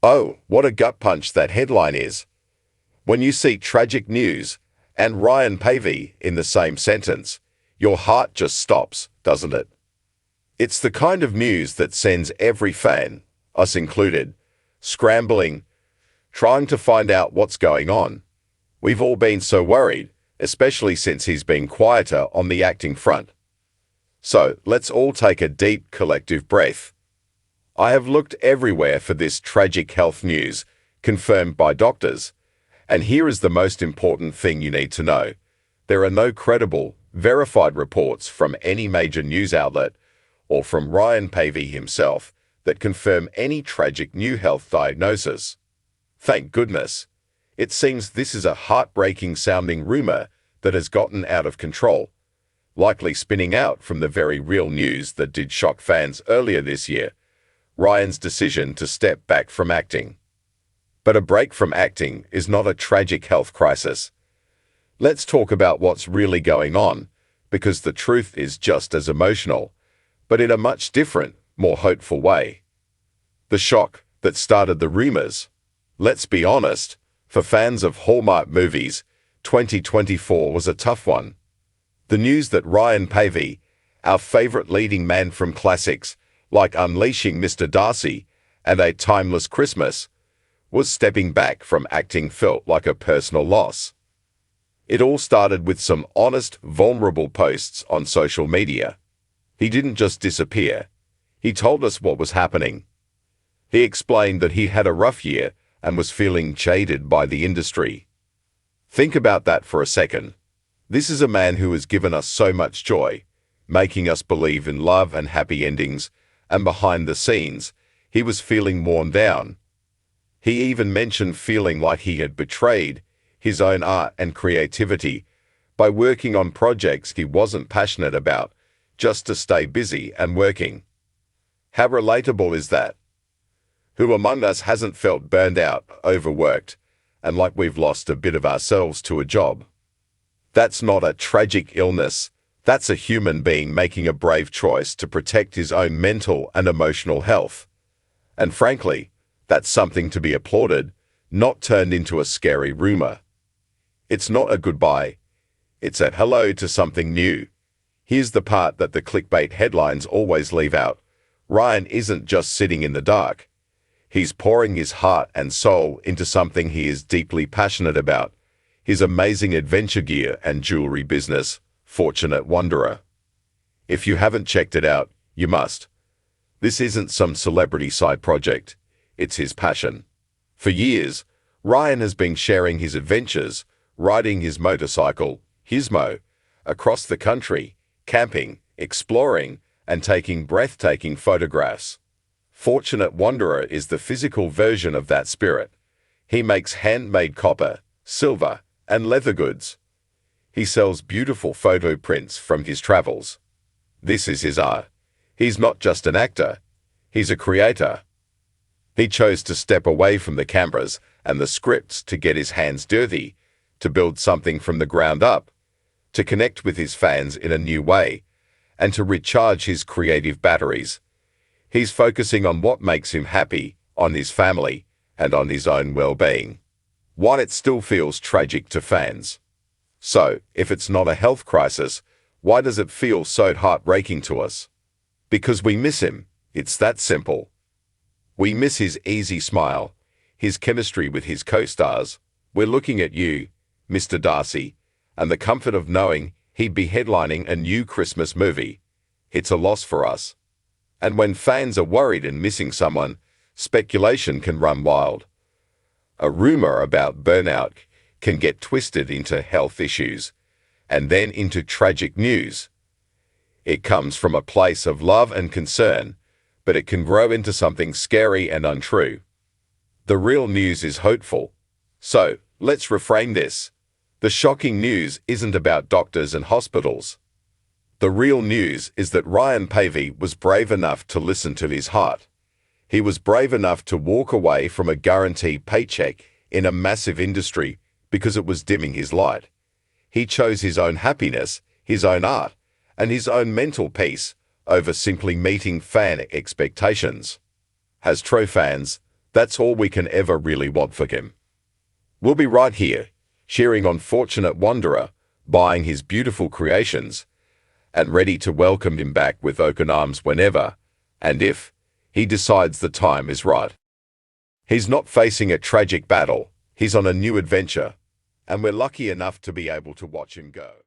Oh, what a gut punch that headline is. When you see tragic news and Ryan Paevey in the same sentence, your heart just stops, doesn't it? It's the kind of news that sends every fan, us included, scrambling, trying to find out what's going on. We've all been so worried, especially since he's been quieter on the acting front. So let's all take a deep collective breath. I have looked everywhere for this tragic health news, confirmed by doctors. And here is the most important thing you need to know. There are no credible, verified reports from any major news outlet or from Ryan Paevey himself that confirm any tragic new health diagnosis. Thank goodness. It seems this is a heartbreaking sounding rumor that has gotten out of control, likely spinning out from the very real news that did shock fans earlier this year, Ryan's decision to step back from acting. But a break from acting is not a tragic health crisis. Let's talk about what's really going on, because the truth is just as emotional, but in a much different, more hopeful way. The shock that started the rumors. Let's be honest, for fans of Hallmark movies, 2024 was a tough one. The news that Ryan Paevey, our favorite leading man from classics like Unleashing Mr. Darcy and A Timeless Christmas, was stepping back from acting felt like a personal loss. It all started with some honest, vulnerable posts on social media. He didn't just disappear. He told us what was happening. He explained that he had a rough year and was feeling jaded by the industry. Think about that for a second. This is a man who has given us so much joy, making us believe in love and happy endings, and behind the scenes, he was feeling worn down. He even mentioned feeling like he had betrayed his own art and creativity by working on projects he wasn't passionate about, just to stay busy and working. How relatable is that? Who among us hasn't felt burned out, overworked, and like we've lost a bit of ourselves to a job? That's not a tragic illness. That's a human being making a brave choice to protect his own mental and emotional health. And frankly, that's something to be applauded, not turned into a scary rumor. It's not a goodbye. It's a hello to something new. Here's the part that the clickbait headlines always leave out. Ryan isn't just sitting in the dark. He's pouring his heart and soul into something he is deeply passionate about, his amazing adventure gear and jewelry business, Fortunate Wanderer. If you haven't checked it out, you must. This isn't some celebrity side project. It's his passion. For years, Ryan has been sharing his adventures, riding his motorcycle, Gizmo, across the country, camping, exploring, and taking breathtaking photographs. Fortunate Wanderer is the physical version of that spirit. He makes handmade copper, silver, and leather goods. He sells beautiful photo prints from his travels. This is his art. He's not just an actor. He's a creator. He chose to step away from the cameras and the scripts to get his hands dirty, to build something from the ground up, to connect with his fans in a new way, and to recharge his creative batteries. He's focusing on what makes him happy, on his family, and on his own well-being. While it still feels tragic to fans. So, if it's not a health crisis, why does it feel so heartbreaking to us? Because we miss him. It's that simple. We miss his easy smile, his chemistry with his co-stars. We're looking at you, Mr. Darcy, and the comfort of knowing he'd be headlining a new Christmas movie. It's a loss for us. And when fans are worried and missing someone, speculation can run wild. A rumor about burnout can get twisted into health issues, and then into tragic news. It comes from a place of love and concern, but it can grow into something scary and untrue. The real news is hopeful. So, let's reframe this. The shocking news isn't about doctors and hospitals. The real news is that Ryan Paevey was brave enough to listen to his heart. He was brave enough to walk away from a guaranteed paycheck in a massive industry because it was dimming his light. He chose his own happiness, his own art, and his own mental peace over simply meeting fan expectations. As true fans, That's all we can ever really want for him. We'll be right here, cheering on Fortunate Wanderer, buying his beautiful creations, and ready to welcome him back with open arms whenever, and if, he decides the time is right. He's not facing a tragic battle, he's on a new adventure, and we're lucky enough to be able to watch him go.